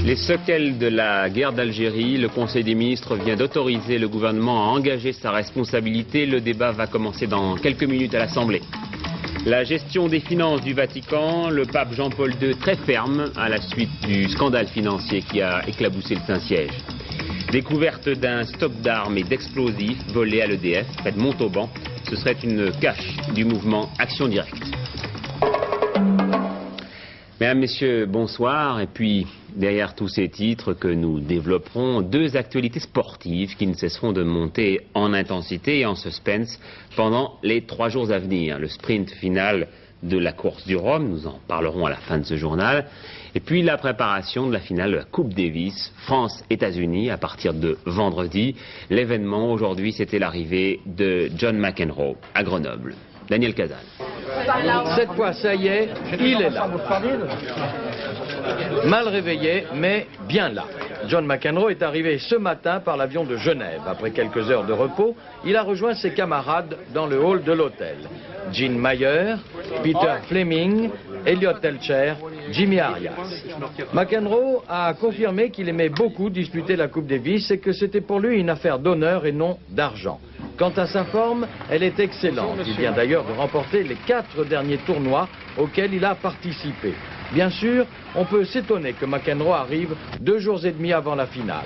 Les séquelles de la guerre d'Algérie, le Conseil des ministres vient d'autoriser le gouvernement à engager sa responsabilité. Le débat va commencer dans quelques minutes à l'Assemblée. La gestion des finances du Vatican, le pape Jean-Paul II très ferme à la suite du scandale financier qui a éclaboussé le Saint-Siège. Découverte d'un stock d'armes et d'explosifs volés à l'EDF près de Montauban. Ce serait une cache du mouvement Action Directe. Mesdames, Messieurs, bonsoir. Et puis, derrière tous ces titres que nous développerons, deux actualités sportives qui ne cesseront de monter en intensité et en suspense pendant les 3 jours à venir. Le sprint final de la course du Rhum, nous en parlerons à la fin de ce journal. Et puis la préparation de la finale de la Coupe Davis, France-États-Unis, à partir de vendredi. L'événement aujourd'hui, c'était l'arrivée de John McEnroe à Grenoble. Daniel Cazal. Cette fois, ça y est, il est là. Mal réveillé, mais bien là. John McEnroe est arrivé ce matin par l'avion de Genève. Après quelques heures de repos, il a rejoint ses camarades dans le hall de l'hôtel. Gene Mayer, Peter Fleming, Elliot Telcher, Jimmy Arias. McEnroe a confirmé qu'il aimait beaucoup disputer la Coupe Davis et que c'était pour lui une affaire d'honneur et non d'argent. Quant à sa forme, elle est excellente. Il vient d'ailleurs de remporter les 4 derniers tournois auxquels il a participé. Bien sûr, on peut s'étonner que McEnroe arrive 2 jours et demi avant la finale.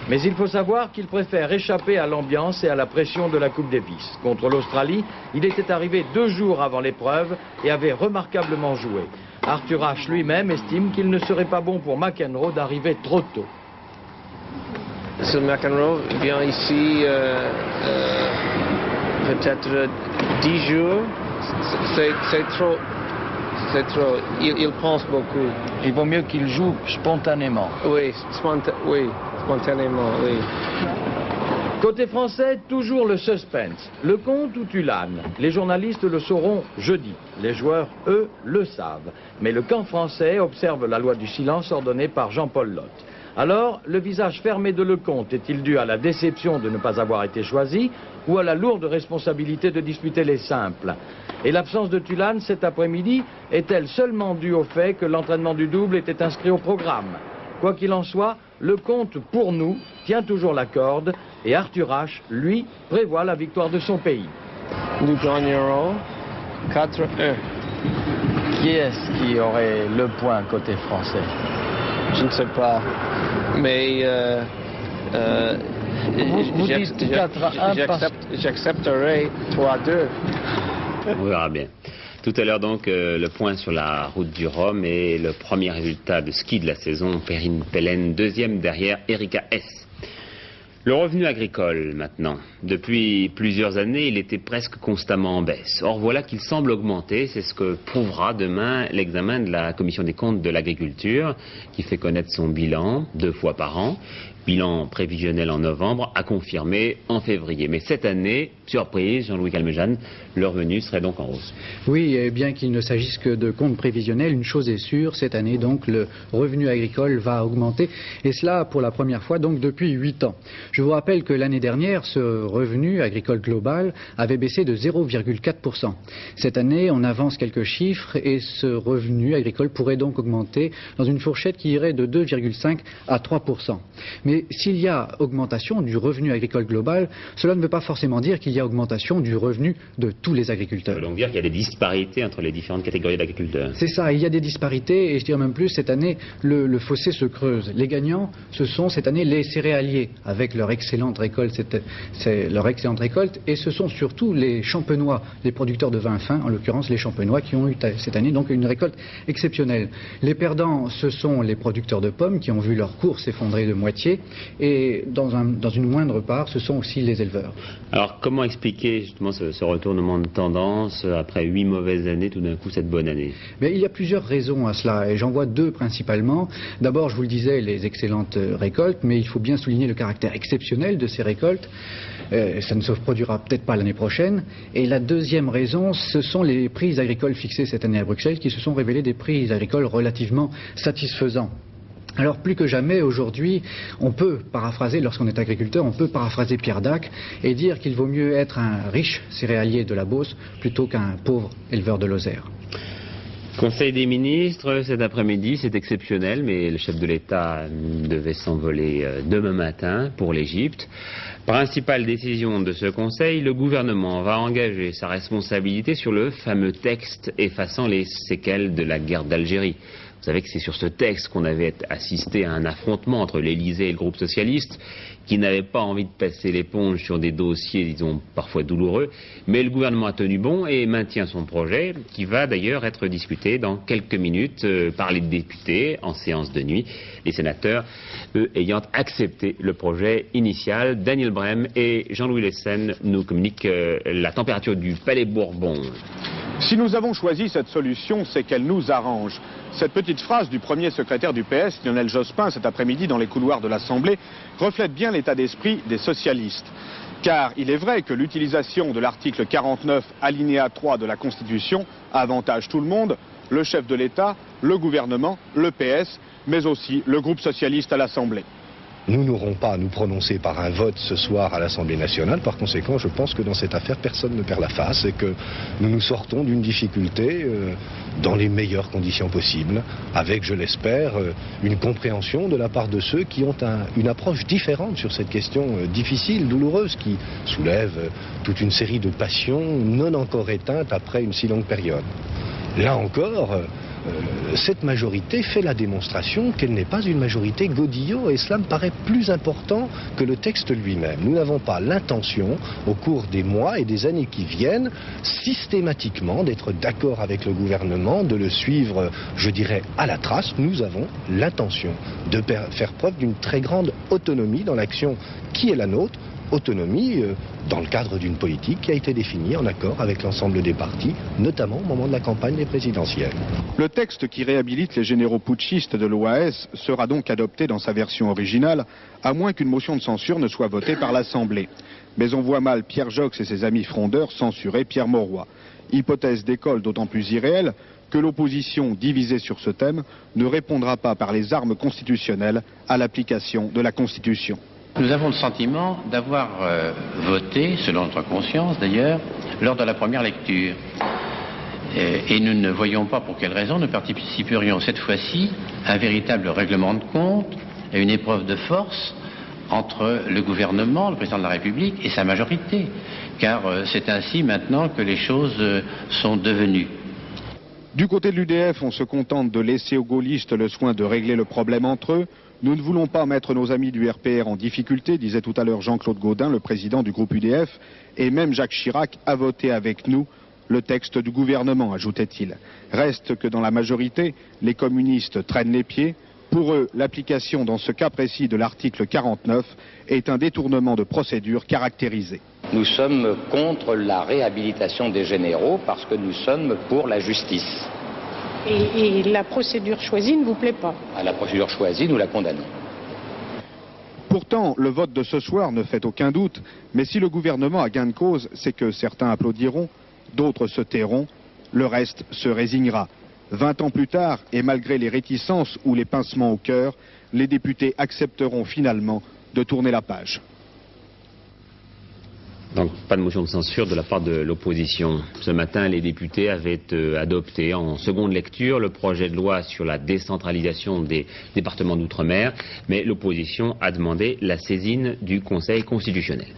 Mais il faut savoir qu'il préfère échapper à l'ambiance et à la pression de la Coupe Davis. Contre l'Australie, il était arrivé 2 jours avant l'épreuve et avait remarquablement joué. Arthur Ashe lui-même estime qu'il ne serait pas bon pour McEnroe d'arriver trop tôt. Monsieur McEnroe vient ici peut-être 10 jours. C'est trop. C'est trop. Il pense beaucoup. Il vaut mieux qu'il joue spontanément. Oui, spontanément, oui. Côté français, toujours le suspense. Le Comte ou Tulane? Les journalistes le sauront jeudi. Les joueurs, eux, le savent. Mais le camp français observe la loi du silence ordonnée par Jean-Paul Lotte. Alors, le visage fermé de Lecomte est-il dû à la déception de ne pas avoir été choisi ou à la lourde responsabilité de disputer les simples? Et l'absence de Tulane cet après-midi est-elle seulement due au fait que l'entraînement du double était inscrit au programme? Quoi qu'il en soit, Lecomte, pour nous, tient toujours la corde et Arthur Ashe, lui, prévoit la victoire de son pays. Nous gagnerons 4-1. Qui est-ce qui aurait le point côté français? Je ne sais pas, mais j'accepterai 3-2. On verra bien. Tout à l'heure donc, le point sur la route du Rhum et le premier résultat de ski de la saison, Perrine Pellen, deuxième derrière Erika Hess. Le revenu agricole maintenant. Depuis plusieurs années, il était presque constamment en baisse. Or voilà qu'il semble augmenter, c'est ce que prouvera demain l'examen de la Commission des comptes de l'agriculture qui fait connaître son bilan 2 fois par an. Bilan prévisionnel en novembre, à confirmer en février. Mais cette année, surprise, Jean-Louis Calmejane, le revenu serait donc en hausse. Oui, et bien qu'il ne s'agisse que de comptes prévisionnels, une chose est sûre, cette année donc le revenu agricole va augmenter, et cela pour la première fois donc depuis 8 ans. Je vous rappelle que l'année dernière, ce revenu agricole global avait baissé de 0,4%. Cette année, on avance quelques chiffres et ce revenu agricole pourrait donc augmenter dans une fourchette qui irait de 2,5 à 3%. Mais s'il y a augmentation du revenu agricole global, cela ne veut pas forcément dire qu'il y a augmentation du revenu de tous les agriculteurs. Ça veut donc dire qu'il y a des disparités entre les différentes catégories d'agriculteurs. C'est ça, il y a des disparités et je dirais même plus, cette année, le fossé se creuse. Les gagnants, ce sont cette année les céréaliers, avec leur excellente récolte, et ce sont surtout les champenois, les producteurs de vin fin, en l'occurrence les champenois, qui ont eu cette année donc une récolte exceptionnelle. Les perdants, ce sont les producteurs de pommes qui ont vu leur cours s'effondrer de moitié, et dans une moindre part, ce sont aussi les éleveurs. Alors comment expliquer justement ce retournement de tendance après 8 mauvaises années, tout d'un coup cette bonne année? Mais il y a plusieurs raisons à cela, et j'en vois 2 principalement. D'abord, je vous le disais, les excellentes récoltes, mais il faut bien souligner le caractère exceptionnel de ces récoltes. Ça ne se produira peut-être pas l'année prochaine. Et la deuxième raison, ce sont les prix agricoles fixés cette année à Bruxelles qui se sont révélés des prix agricoles relativement satisfaisants. Alors plus que jamais aujourd'hui, on peut paraphraser, lorsqu'on est agriculteur, on peut paraphraser Pierre Dac et dire qu'il vaut mieux être un riche céréalier de la Beauce plutôt qu'un pauvre éleveur de Lozère. Conseil des ministres cet après-midi, c'est exceptionnel, mais le chef de l'État devait s'envoler demain matin pour l'Égypte. Principale décision de ce Conseil, le gouvernement va engager sa responsabilité sur le fameux texte effaçant les séquelles de la guerre d'Algérie. Vous savez que c'est sur ce texte qu'on avait assisté à un affrontement entre l'Élysée et le groupe socialiste, qui n'avait pas envie de passer l'éponge sur des dossiers, disons, parfois douloureux, mais le gouvernement a tenu bon et maintient son projet, qui va d'ailleurs être discuté dans quelques minutes par les députés en séance de nuit, les sénateurs, eux, ayant accepté le projet initial. Daniel Brem et Jean-Louis Lessen nous communiquent la température du Palais Bourbon. Si nous avons choisi cette solution, c'est qu'elle nous arrange. Cette petite phrase du premier secrétaire du PS, Lionel Jospin, cet après-midi dans les couloirs de l'Assemblée, reflète bien l'état d'esprit des socialistes. Car il est vrai que l'utilisation de l'article 49, alinéa 3 de la Constitution, avantage tout le monde, le chef de l'État, le gouvernement, le PS, mais aussi le groupe socialiste à l'Assemblée. Nous n'aurons pas à nous prononcer par un vote ce soir à l'Assemblée nationale. Par conséquent, je pense que dans cette affaire, personne ne perd la face et que nous nous sortons d'une difficulté dans les meilleures conditions possibles, avec, je l'espère, une compréhension de la part de ceux qui ont une approche différente sur cette question difficile, douloureuse, qui soulève toute une série de passions non encore éteintes après une si longue période. Là encore, cette majorité fait la démonstration qu'elle n'est pas une majorité godillot, et cela me paraît plus important que le texte lui-même. Nous n'avons pas l'intention, au cours des mois et des années qui viennent, systématiquement d'être d'accord avec le gouvernement, de le suivre, je dirais, à la trace. Nous avons l'intention de faire preuve d'une très grande autonomie dans l'action qui est la nôtre, autonomie dans le cadre d'une politique qui a été définie en accord avec l'ensemble des partis, notamment au moment de la campagne des présidentielles. Le texte qui réhabilite les généraux putschistes de l'OAS sera donc adopté dans sa version originale, à moins qu'une motion de censure ne soit votée par l'Assemblée. Mais on voit mal Pierre Joxe et ses amis frondeurs censurer Pierre Mauroy. Hypothèse d'école d'autant plus irréelle que l'opposition divisée sur ce thème ne répondra pas par les armes constitutionnelles à l'application de la Constitution. Nous avons le sentiment d'avoir voté, selon notre conscience d'ailleurs, lors de la première lecture. Et nous ne voyons pas pour quelle raison nous participerions cette fois-ci à un véritable règlement de compte, à une épreuve de force entre le gouvernement, le président de la République et sa majorité. Car c'est ainsi maintenant que les choses sont devenues. Du côté de l'UDF, on se contente de laisser aux gaullistes le soin de régler le problème entre eux. Nous ne voulons pas mettre nos amis du RPR en difficulté, disait tout à l'heure Jean-Claude Gaudin, le président du groupe UDF, et même Jacques Chirac a voté avec nous le texte du gouvernement, ajoutait-il. Reste que dans la majorité, les communistes traînent les pieds. Pour eux, l'application dans ce cas précis de l'article 49 est un détournement de procédure caractérisé. Nous sommes contre la réhabilitation des généraux parce que nous sommes pour la justice. Et la procédure choisie ne vous plaît pas? À la procédure choisie, nous la condamnons. Pourtant, le vote de ce soir ne fait aucun doute, mais si le gouvernement a gain de cause, c'est que certains applaudiront, d'autres se tairont, le reste se résignera. 20 ans plus tard, et malgré les réticences ou les pincements au cœur, les députés accepteront finalement de tourner la page. Donc pas de motion de censure de la part de l'opposition. Ce matin, les députés avaient adopté en seconde lecture le projet de loi sur la décentralisation des départements d'outre-mer, mais l'opposition a demandé la saisine du Conseil constitutionnel.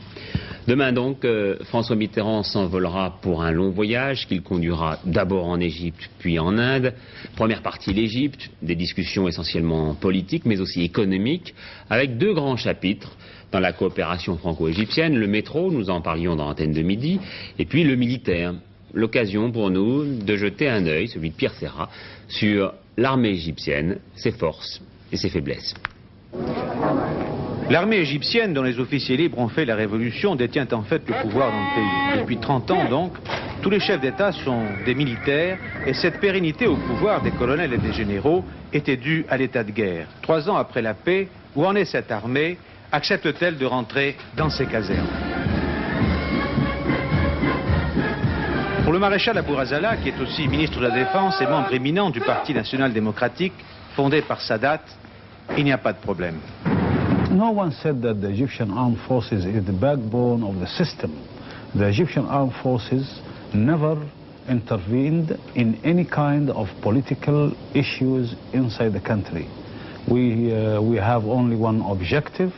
Demain donc, François Mitterrand s'envolera pour un long voyage qu'il conduira d'abord en Égypte puis en Inde. Première partie l'Égypte, des discussions essentiellement politiques mais aussi économiques, avec deux grands chapitres dans la coopération franco-égyptienne, le métro, nous en parlions dans l'antenne de midi, et puis le militaire. L'occasion pour nous de jeter un œil, celui de Pierre Serra, sur l'armée égyptienne, ses forces et ses faiblesses. L'armée égyptienne, dont les officiers libres ont fait la révolution, détient en fait le pouvoir dans le pays. Depuis 30 ans donc, tous les chefs d'État sont des militaires et cette pérennité au pouvoir des colonels et des généraux était due à l'état de guerre. 3 ans après la paix, où en est cette armée? Accepte-t-elle de rentrer dans ses casernes? Pour le maréchal Abourazala, qui est aussi ministre de la Défense et membre éminent du Parti national démocratique, fondé par Sadat, il n'y a pas de problème. No one said that the Egyptian armed forces is the backbone of the system. The Egyptian armed forces never intervened in any kind of political issues inside the country. We have only one objective,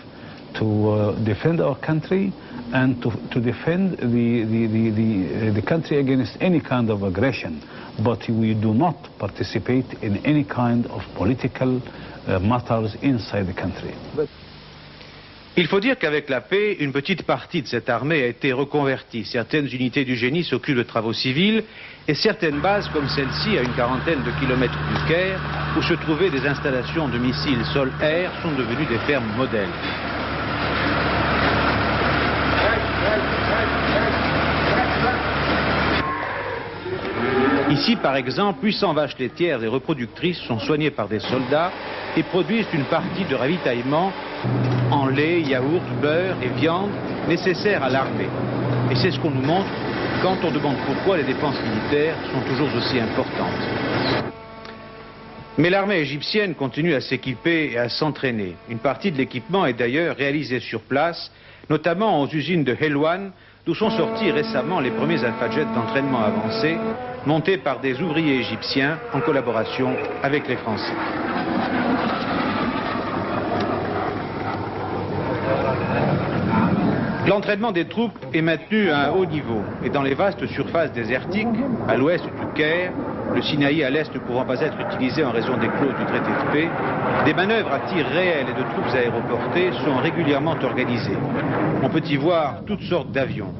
to defend our country and to defend the country against any kind of aggression. But we do not participate in any kind of political matters inside the country. Il faut dire qu'avec la paix, une petite partie de cette armée a été reconvertie. Certaines unités du génie s'occupent de travaux civils et certaines bases, comme celle-ci, à une quarantaine de kilomètres du Caire, où se trouvaient des installations de missiles sol-air, sont devenues des fermes modèles. Ici, par exemple, 800 vaches laitières et reproductrices sont soignées par des soldats et produisent une partie de ravitaillement en lait, yaourt, beurre et viande nécessaires à l'armée. Et c'est ce qu'on nous montre quand on demande pourquoi les dépenses militaires sont toujours aussi importantes. Mais l'armée égyptienne continue à s'équiper et à s'entraîner. Une partie de l'équipement est d'ailleurs réalisée sur place, notamment aux usines de Helwan, d'où sont sortis récemment les premiers alpha-jets d'entraînement avancé, montés par des ouvriers égyptiens en collaboration avec les Français. L'entraînement des troupes est maintenu à un haut niveau et dans les vastes surfaces désertiques, à l'ouest du Caire, le Sinaï à l'est ne pouvant pas être utilisé en raison des clauses du traité de paix, des manœuvres à tir réel et de troupes aéroportées sont régulièrement organisées. On peut y voir toutes sortes d'avions,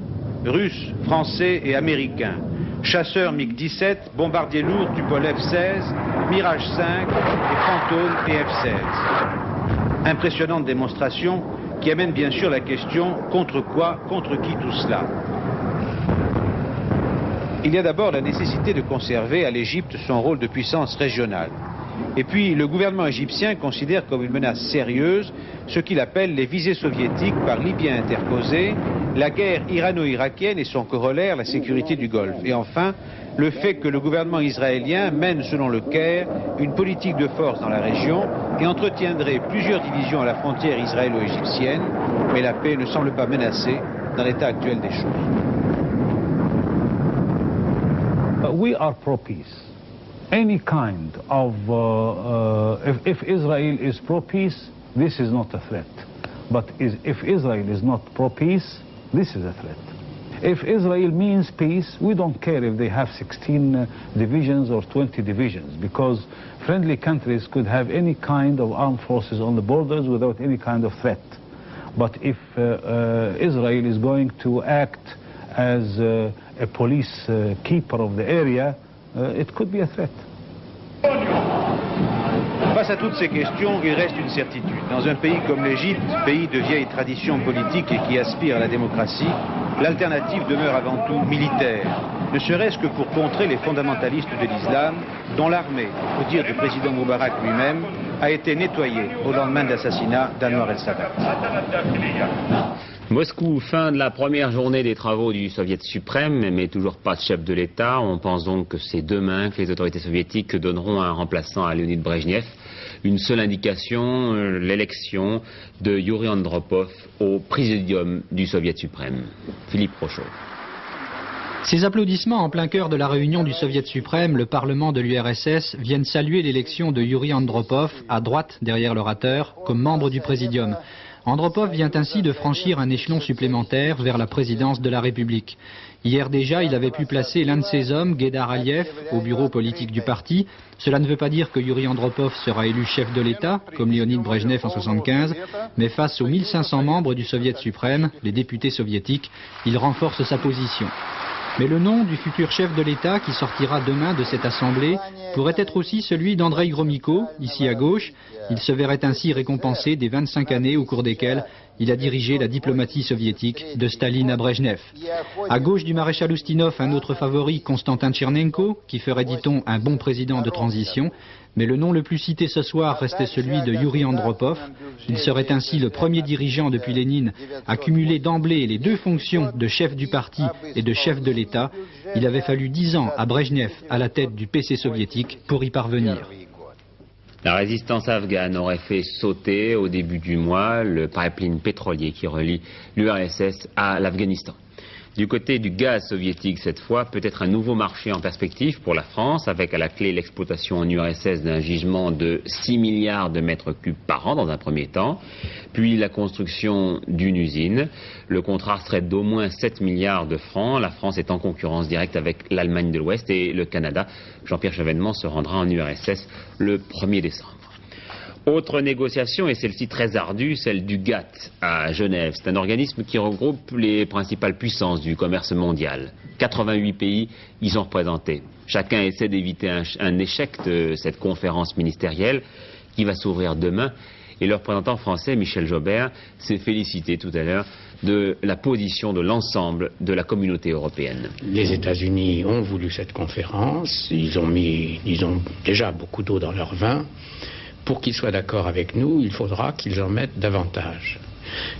russes, français et américains, chasseurs MiG-17, bombardiers lourds du Tupolev F-16, Mirage 5 et Fantôme et F-16. Impressionnante démonstration qui amène bien sûr la question contre quoi, contre qui tout cela. Il y a d'abord la nécessité de conserver à l'Égypte son rôle de puissance régionale. Et puis le gouvernement égyptien considère comme une menace sérieuse ce qu'il appelle les visées soviétiques par Libyens interposés, la guerre irano-irakienne et son corollaire, la sécurité du Golfe. Et enfin, le fait que le gouvernement israélien mène, selon le Caire, une politique de force dans la région et entretiendrait plusieurs divisions à la frontière israélo-égyptienne, mais la paix ne semble pas menacée dans l'état actuel des choses. We are pro-peace. Any kind of, if Israel is pro-peace, this is not a threat. But if Israel is not pro-peace, this is a threat. If Israel means peace, we don't care if they have 16 divisions or 20 divisions, because friendly countries could have any kind of armed forces on the borders without any kind of threat. But if Israel is going to act as a police keeper of the area, it could be a threat. Face à toutes ces questions, il reste une certitude. Dans un pays comme l'Égypte, pays de vieille tradition politique et qui aspire à la démocratie, l'alternative demeure avant tout militaire, ne serait-ce que pour contrer les fondamentalistes de l'islam, dont l'armée, au dire du président Moubarak lui-même, a été nettoyée au lendemain de l'assassinat d'Anwar el-Sadat. Moscou, fin de la première journée des travaux du Soviet suprême, mais toujours pas de chef de l'État. On pense donc que c'est demain que les autorités soviétiques donneront un remplaçant à Leonid Brejnev. Une seule indication, l'élection de Yuri Andropov au présidium du Soviet suprême. Philippe Rochaud. Ces applaudissements en plein cœur de la réunion du Soviet suprême, le Parlement de l'URSS, viennent saluer l'élection de Yuri Andropov, à droite derrière l'orateur, comme membre du présidium. Andropov vient ainsi de franchir un échelon supplémentaire vers la présidence de la République. Hier déjà, il avait pu placer l'un de ses hommes, Guedar Aliyev, au bureau politique du parti. Cela ne veut pas dire que Yuri Andropov sera élu chef de l'État, comme Leonid Brejnev en 1975, mais face aux 1500 membres du Soviet suprême, les députés soviétiques, il renforce sa position. Mais le nom du futur chef de l'État qui sortira demain de cette assemblée pourrait être aussi celui d'Andrei Gromyko, ici à gauche. Il se verrait ainsi récompensé des 25 années au cours desquelles il a dirigé la diplomatie soviétique de Staline à Brejnev. À gauche du maréchal Oustinov, un autre favori, Konstantin Tchernenko, qui ferait, dit-on, un bon président de transition. Mais le nom le plus cité ce soir restait celui de Yuri Andropov. Il serait ainsi le premier dirigeant depuis Lénine à cumuler d'emblée les deux fonctions de chef du parti et de chef de l'État. Il avait fallu 10 ans à Brejnev à la tête du PC soviétique pour y parvenir. La résistance afghane aurait fait sauter au début du mois le pipeline pétrolier qui relie l'URSS à l'Afghanistan. Du côté du gaz soviétique, cette fois, peut-être un nouveau marché en perspective pour la France, avec à la clé l'exploitation en URSS d'un gisement de 6 milliards de mètres cubes par an dans un premier temps, puis la construction d'une usine. Le contrat serait d'au moins 7 milliards de francs. La France est en concurrence directe avec l'Allemagne de l'Ouest et le Canada. Jean-Pierre Chevènement se rendra en URSS le 1er décembre. Autre négociation, et celle-ci très ardue, celle du GATT à Genève. C'est un organisme qui regroupe les principales puissances du commerce mondial. 88 pays y sont représentés. Chacun essaie d'éviter un échec de cette conférence ministérielle qui va s'ouvrir demain. Et le représentant français, Michel Joubert, s'est félicité tout à l'heure de la position de l'ensemble de la communauté européenne. Les États-Unis ont voulu cette conférence. Ils ont mis, disons, déjà beaucoup d'eau dans leur vin. Pour qu'ils soient d'accord avec nous, il faudra qu'ils en mettent davantage.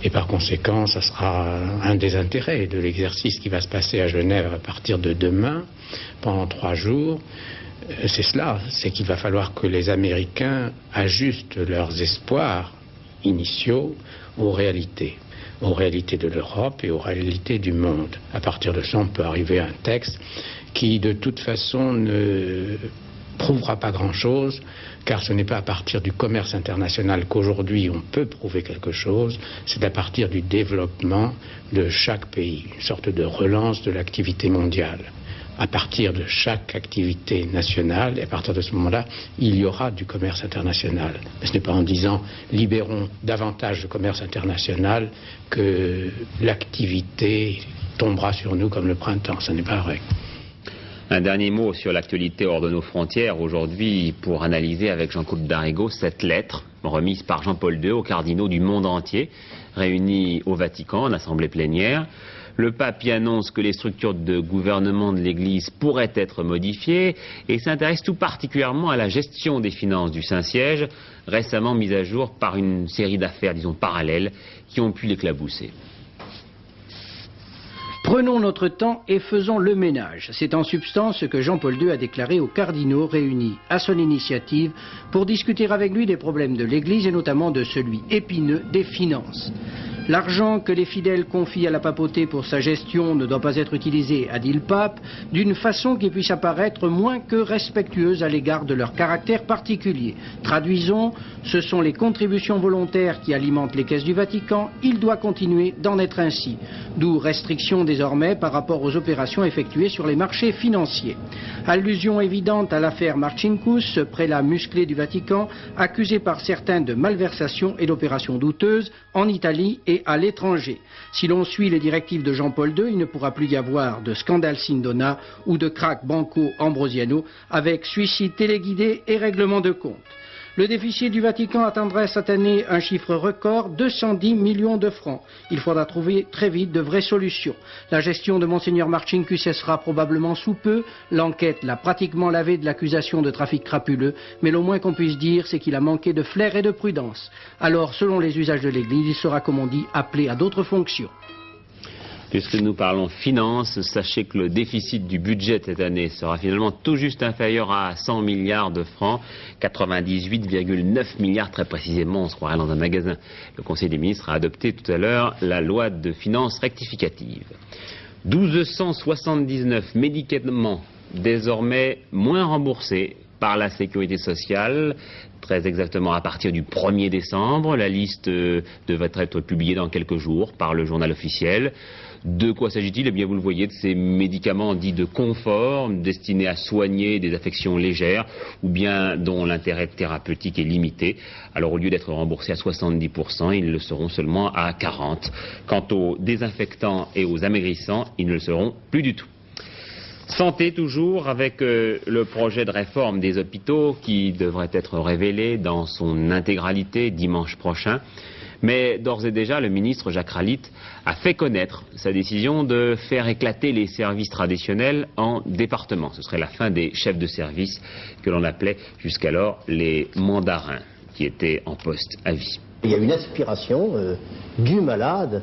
Et par conséquent, ça sera un des intérêts de l'exercice qui va se passer à Genève à partir de demain, pendant 3 jours. C'est cela, c'est qu'il va falloir que les Américains ajustent leurs espoirs initiaux aux réalités de l'Europe et aux réalités du monde. À partir de ça, on peut arriver à un texte qui, de toute façon, ne prouvera pas grand-chose, car ce n'est pas à partir du commerce international qu'aujourd'hui on peut prouver quelque chose, c'est à partir du développement de chaque pays, une sorte de relance de l'activité mondiale. À partir de chaque activité nationale, et à partir de ce moment-là, il y aura du commerce international. Mais ce n'est pas en disant libérons davantage de commerce international que l'activité tombera sur nous comme le printemps. Ce n'est pas vrai. Un dernier mot sur l'actualité hors de nos frontières aujourd'hui pour analyser avec Jean-Claude Darigo cette lettre remise par Jean-Paul II aux cardinaux du monde entier réunis au Vatican en assemblée plénière. Le pape y annonce que les structures de gouvernement de l'Église pourraient être modifiées et s'intéresse tout particulièrement à la gestion des finances du Saint-Siège, récemment mise à jour par une série d'affaires, disons, parallèles qui ont pu l'éclabousser. Prenons notre temps et faisons le ménage. C'est en substance ce que Jean-Paul II a déclaré aux cardinaux réunis à son initiative pour discuter avec lui des problèmes de l'Église et notamment de celui épineux des finances. L'argent que les fidèles confient à la papauté pour sa gestion ne doit pas être utilisé, a dit le pape, d'une façon qui puisse apparaître moins que respectueuse à l'égard de leur caractère particulier. Traduisons, ce sont les contributions volontaires qui alimentent les caisses du Vatican, il doit continuer d'en être ainsi. D'où restriction désormais par rapport aux opérations effectuées sur les marchés financiers. Allusion évidente à l'affaire Marcinkus, ce prélat musclé du Vatican, accusé par certains de malversation et d'opérations douteuses en Italie et à l'étranger. Si l'on suit les directives de Jean-Paul II, il ne pourra plus y avoir de scandale Sindona ou de crack Banco Ambrosiano avec suicide téléguidé et règlement de compte. Le déficit du Vatican atteindrait cette année un chiffre record, 210 millions de francs. Il faudra trouver très vite de vraies solutions. La gestion de Monseigneur Marcinkus cessera probablement sous peu. L'enquête l'a pratiquement lavé de l'accusation de trafic crapuleux, mais le moins qu'on puisse dire, c'est qu'il a manqué de flair et de prudence. Alors, selon les usages de l'Église, il sera, comme on dit, appelé à d'autres fonctions. Puisque nous parlons finances, sachez que le déficit du budget cette année sera finalement tout juste inférieur à 100 milliards de francs, 98,9 milliards très précisément, on se croirait dans un magasin. Le Conseil des ministres a adopté tout à l'heure la loi de finances rectificative. 1279 médicaments désormais moins remboursés par la sécurité sociale, très exactement à partir du 1er décembre. La liste devrait être publiée dans quelques jours par le journal officiel. De quoi s'agit-il? Eh bien, vous le voyez, de ces médicaments dits de confort, destinés à soigner des affections légères, ou bien dont l'intérêt thérapeutique est limité. Alors, au lieu d'être remboursés à 70%, ils le seront seulement à 40%. Quant aux désinfectants et aux amaigrissants, ils ne le seront plus du tout. Santé toujours, avec le projet de réforme des hôpitaux qui devrait être révélé dans son intégralité dimanche prochain. Mais d'ores et déjà, le ministre Jacques Ralite a fait connaître sa décision de faire éclater les services traditionnels en départements. Ce serait la fin des chefs de service que l'on appelait jusqu'alors les mandarins, qui étaient en poste à vie. Il y a une aspiration du malade,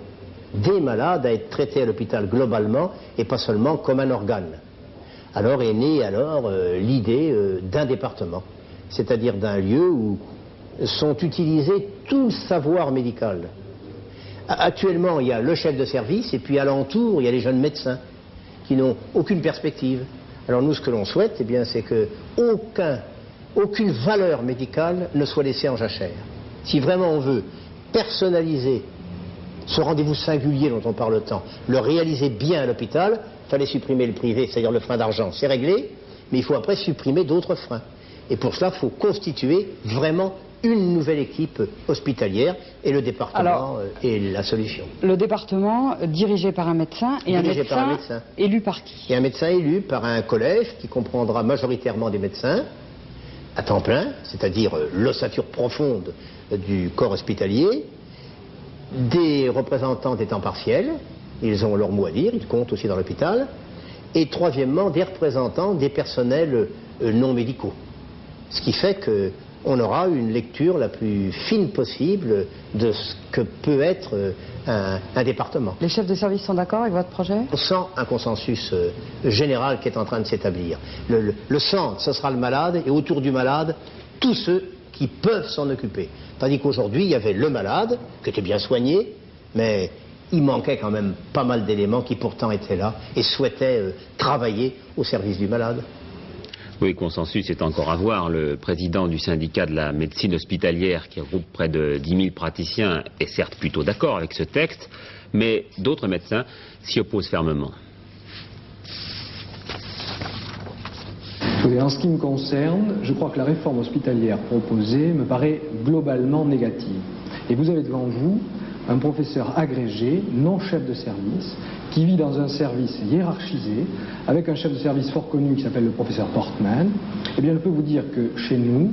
des malades, à être traités à l'hôpital globalement et pas seulement comme un organe. Alors est née l'idée d'un département, c'est-à-dire d'un lieu où sont utilisés tout le savoir médical, Actuellement, il y a le chef de service et puis alentour, il y a les jeunes médecins qui n'ont aucune perspective. Alors nous, ce que l'on souhaite, eh bien, c'est que aucune valeur médicale ne soit laissée en jachère. Si vraiment on veut personnaliser ce rendez-vous singulier dont on parle tant, le réaliser bien à l'hôpital, il fallait supprimer le privé, c'est-à-dire le frein d'argent, c'est réglé, mais il faut après supprimer d'autres freins. Et pour cela, il faut constituer vraiment une nouvelle équipe hospitalière et le département est la solution. Le département dirigé par un médecin et un médecin élu par qui? Et un médecin élu par un collège qui comprendra majoritairement des médecins à temps plein, c'est-à-dire l'ossature profonde du corps hospitalier, des représentants des temps partiels, ils ont leur mot à dire, ils comptent aussi dans l'hôpital, et troisièmement des représentants des personnels non médicaux. Ce qui fait qu'on aura une lecture la plus fine possible de ce que peut être un département. Les chefs de service sont d'accord avec votre projet? On sent un consensus général qui est en train de s'établir. Le centre, ce sera le malade, et autour du malade, tous ceux qui peuvent s'en occuper. Tandis qu'aujourd'hui, il y avait le malade, qui était bien soigné, mais il manquait quand même pas mal d'éléments qui pourtant étaient là et souhaitaient travailler au service du malade. Oui, consensus est encore à voir. Le président du syndicat de la médecine hospitalière, qui regroupe près de 10 000 praticiens, est certes plutôt d'accord avec ce texte, mais d'autres médecins s'y opposent fermement. En ce qui me concerne, je crois que la réforme hospitalière proposée me paraît globalement négative. Et vous avez devant vous un professeur agrégé, non chef de service, qui vit dans un service hiérarchisé, avec un chef de service fort connu qui s'appelle le professeur Portman. Eh bien, je peux vous dire que chez nous,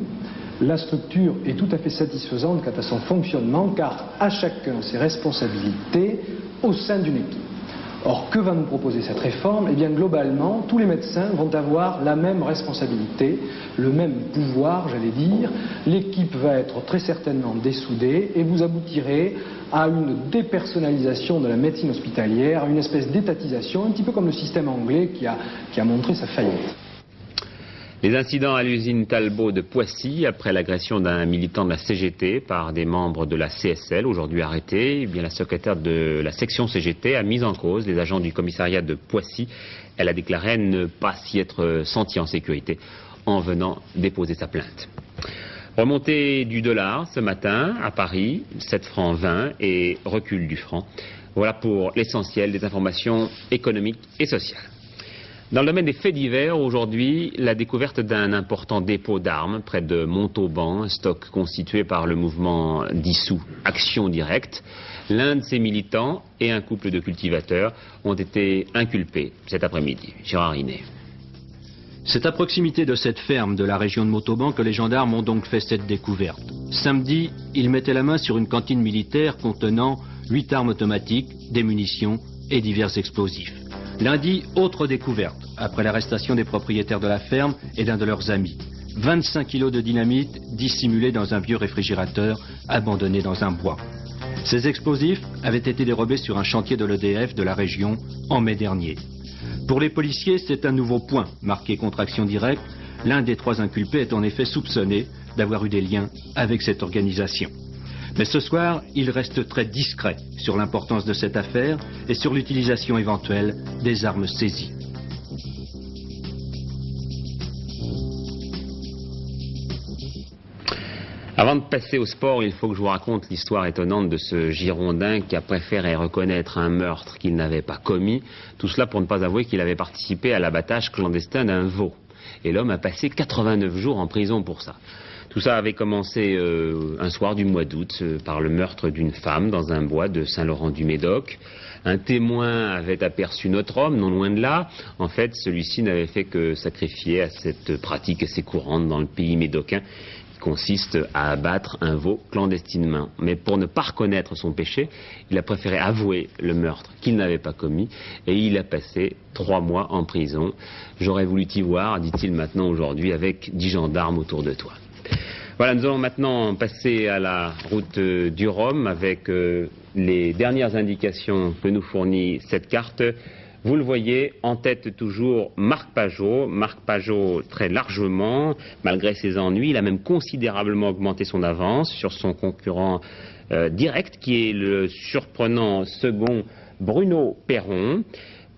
la structure est tout à fait satisfaisante quant à son fonctionnement, car à chacun ses responsabilités au sein d'une équipe. Or, que va nous proposer cette réforme? Eh bien, globalement, tous les médecins vont avoir la même responsabilité, le même pouvoir, j'allais dire. L'équipe va être très certainement dessoudée et vous aboutirez à une dépersonnalisation de la médecine hospitalière, à une espèce d'étatisation, un petit peu comme le système anglais qui a montré sa faillite. Les incidents à l'usine Talbot de Poissy, après l'agression d'un militant de la CGT par des membres de la CSL, aujourd'hui arrêtés, eh bien, la secrétaire de la section CGT a mis en cause les agents du commissariat de Poissy. Elle a déclaré ne pas s'y être sentie en sécurité en venant déposer sa plainte. Remontée du dollar ce matin à Paris, 7 francs 20 et recul du franc. Voilà pour l'essentiel des informations économiques et sociales. Dans le domaine des faits divers, aujourd'hui, la découverte d'un important dépôt d'armes près de Montauban, un stock constitué par le mouvement dissous Action Directe. L'un de ses militants et un couple de cultivateurs ont été inculpés cet après-midi. Gérard Rinet. C'est à proximité de cette ferme de la région de Montauban que les gendarmes ont donc fait cette découverte. Samedi, ils mettaient la main sur une cantine militaire contenant 8 armes automatiques, des munitions et divers explosifs. Lundi, autre découverte, après l'arrestation des propriétaires de la ferme et d'un de leurs amis. 25 kilos de dynamite dissimulés dans un vieux réfrigérateur abandonné dans un bois. Ces explosifs avaient été dérobés sur un chantier de l'EDF de la région en mai dernier. Pour les policiers, c'est un nouveau point marqué contre Action Directe. L'un des 3 inculpés est en effet soupçonné d'avoir eu des liens avec cette organisation. Mais ce soir, il reste très discret sur l'importance de cette affaire et sur l'utilisation éventuelle des armes saisies. Avant de passer au sport, il faut que je vous raconte l'histoire étonnante de ce Girondin qui a préféré reconnaître un meurtre qu'il n'avait pas commis. Tout cela pour ne pas avouer qu'il avait participé à l'abattage clandestin d'un veau. Et l'homme a passé 89 jours en prison pour ça. Tout ça avait commencé un soir du mois d'août par le meurtre d'une femme dans un bois de Saint-Laurent-du-Médoc. Un témoin avait aperçu notre homme, non loin de là. En fait, celui-ci n'avait fait que sacrifier à cette pratique assez courante dans le pays médocain, qui consiste à abattre un veau clandestinement. Mais pour ne pas reconnaître son péché, il a préféré avouer le meurtre qu'il n'avait pas commis et il a passé 3 mois en prison. J'aurais voulu t'y voir, dit-il maintenant aujourd'hui, avec 10 gendarmes autour de toi. Voilà, nous allons maintenant passer à la route du Rhum avec les dernières indications que nous fournit cette carte. Vous le voyez, en tête toujours Marc Pajot. Marc Pajot très largement, malgré ses ennuis, il a même considérablement augmenté son avance sur son concurrent direct, qui est le surprenant second Bruno Perron.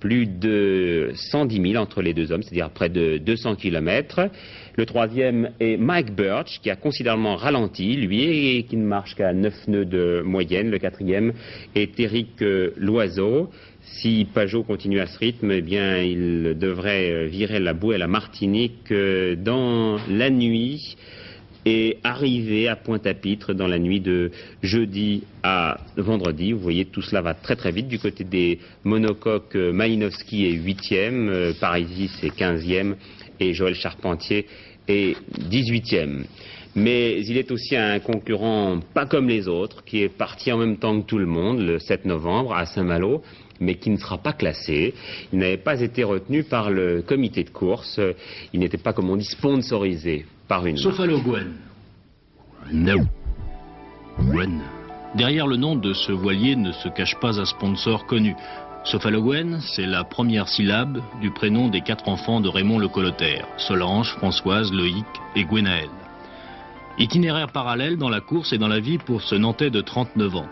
Plus de 110 000 entre les deux hommes, c'est-à-dire près de 200 km. Le troisième est Mike Birch, qui a considérablement ralenti, lui, et qui ne marche qu'à 9 nœuds de moyenne. Le quatrième est Éric Loiseau. Si Pajot continue à ce rythme, eh bien, il devrait virer la boue à la Martinique dans la nuit et arriver à Pointe-à-Pitre dans la nuit de jeudi à vendredi. Vous voyez, tout cela va très très vite. Du côté des monocoques, Malinowski est 8e, Parisi est 15e et Joël Charpentier est 18e. Mais il est aussi un concurrent pas comme les autres, qui est parti en même temps que tout le monde, le 7 novembre à Saint-Malo, mais qui ne sera pas classé. Il n'avait pas été retenu par le comité de course. Il n'était pas, comme on dit, sponsorisé par une marque. Sofalo Gwen. No. Gwen. Derrière le nom de ce voilier ne se cache pas un sponsor connu. Sofalo Gwen, c'est la première syllabe du prénom des 4 enfants de Raymond Le Colotaire, Solange, Françoise, Loïc et Gwenaël. Itinéraire parallèle dans la course et dans la vie pour ce Nantais de 39 ans.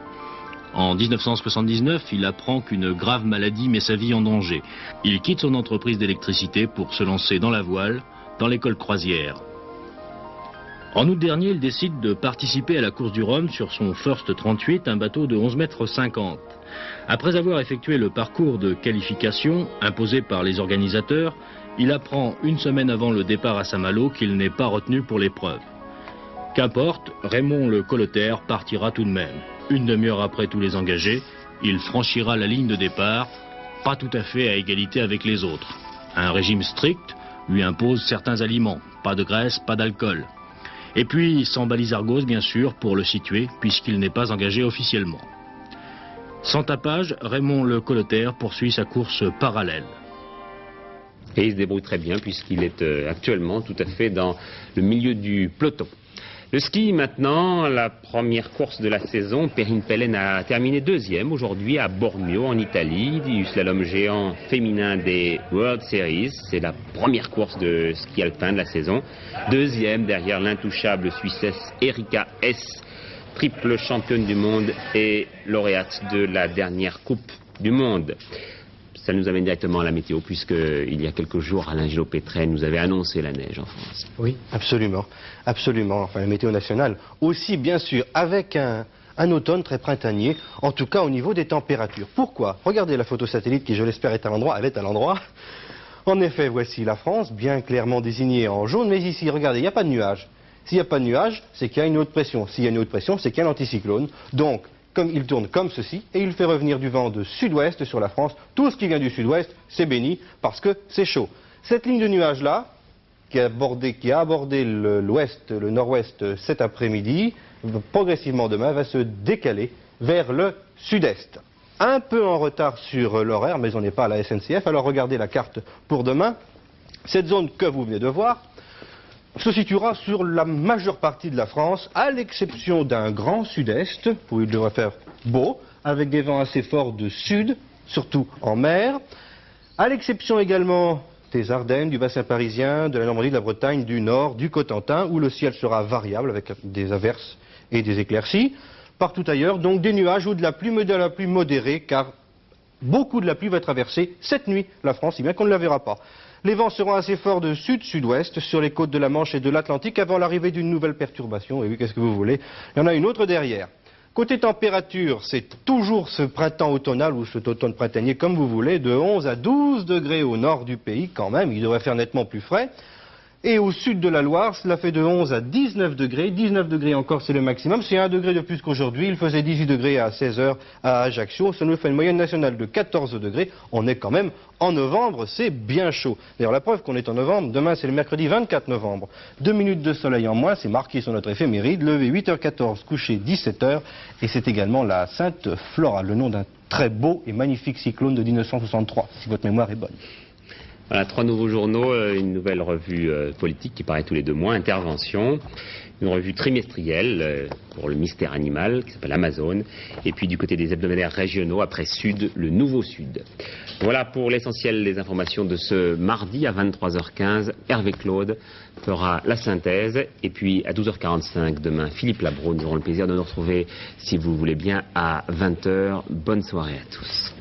En 1979, il apprend qu'une grave maladie met sa vie en danger. Il quitte son entreprise d'électricité pour se lancer dans la voile, dans l'école croisière. En août dernier, il décide de participer à la course du Rhum sur son First 38, un bateau de 11,50 m. Après avoir effectué le parcours de qualification imposé par les organisateurs, il apprend une semaine avant le départ à Saint-Malo qu'il n'est pas retenu pour l'épreuve. Qu'importe, Raymond Le Colotaire partira tout de même. Une demi-heure après tous les engagés, il franchira la ligne de départ, pas tout à fait à égalité avec les autres. Un régime strict lui impose certains aliments, pas de graisse, pas d'alcool. Et puis, sans balise Argos, bien sûr, pour le situer, puisqu'il n'est pas engagé officiellement. Sans tapage, Raymond Le Colotaire poursuit sa course parallèle. Et il se débrouille très bien, puisqu'il est actuellement tout à fait dans le milieu du peloton. Le ski maintenant, la première course de la saison, Perrine Pellen a terminé 2e aujourd'hui à Bormio en Italie, du slalom géant féminin des World Series. C'est la première course de ski alpin de la saison. 2e derrière l'intouchable Suissesse Erika Hess, triple championne du monde et lauréate de la dernière Coupe du Monde. Ça nous amène directement à la météo, puisqu'il y a quelques jours, Alain Gillot-Pétret nous avait annoncé la neige en France. Oui, absolument. Absolument. Enfin, la météo nationale aussi, bien sûr, avec un automne très printanier, en tout cas au niveau des températures. Pourquoi? Regardez la photo satellite qui, je l'espère, est à l'endroit. Elle est à l'endroit. En effet, voici la France, bien clairement désignée en jaune. Mais ici, regardez, il n'y a pas de nuages. S'il n'y a pas de nuages, c'est qu'il y a une haute pression. S'il y a une haute pression, c'est qu'il y a un anticyclone. Donc, comme il tourne comme ceci, et il fait revenir du vent de sud-ouest sur la France. Tout ce qui vient du sud-ouest, c'est béni, parce que c'est chaud. Cette ligne de nuages-là, qui a abordé l'ouest, le nord-ouest cet après-midi, progressivement demain, va se décaler vers le sud-est. Un peu en retard sur l'horaire, mais on n'est pas à la SNCF, alors regardez la carte pour demain. Cette zone que vous venez de voir se situera sur la majeure partie de la France, à l'exception d'un grand sud-est, où il devrait faire beau, avec des vents assez forts de sud, surtout en mer, à l'exception également des Ardennes, du bassin parisien, de la Normandie, de la Bretagne, du Nord, du Cotentin, où le ciel sera variable, avec des averses et des éclaircies. Partout ailleurs, donc des nuages ou de la pluie modérée, car beaucoup de la pluie va traverser cette nuit la France, si bien qu'on ne la verra pas. Les vents seront assez forts de sud-sud-ouest sur les côtes de la Manche et de l'Atlantique avant l'arrivée d'une nouvelle perturbation. Et oui, qu'est-ce que vous voulez? Il y en a une autre derrière. Côté température, c'est toujours ce printemps automnal ou cet automne printanier, comme vous voulez, de 11 à 12 degrés au nord du pays quand même. Il devrait faire nettement plus frais. Et au sud de la Loire, cela fait de 11 à 19 degrés. 19 degrés encore, c'est le maximum. C'est 1 degré de plus qu'aujourd'hui. Il faisait 18 degrés à 16 h à Ajaccio. Ça nous fait une moyenne nationale de 14 degrés. On est quand même en novembre. C'est bien chaud. D'ailleurs, la preuve qu'on est en novembre, demain, c'est le mercredi 24 novembre. 2 minutes de soleil en moins, c'est marqué sur notre éphéméride. Levé 8h14, couché 17h. Et c'est également la Sainte Flora, le nom d'un très beau et magnifique cyclone de 1963, si votre mémoire est bonne. Voilà, 3 nouveaux journaux, une nouvelle revue politique qui paraît tous les 2 mois, Intervention, une revue trimestrielle pour le mystère animal qui s'appelle Amazon, et puis du côté des hebdomadaires régionaux, après Sud, le Nouveau Sud. Voilà pour l'essentiel des informations de ce mardi à 23h15. Hervé Claude fera la synthèse, et puis à 12h45 demain, Philippe Labro. Nous aurons le plaisir de nous retrouver, si vous voulez bien, à 20h. Bonne soirée à tous.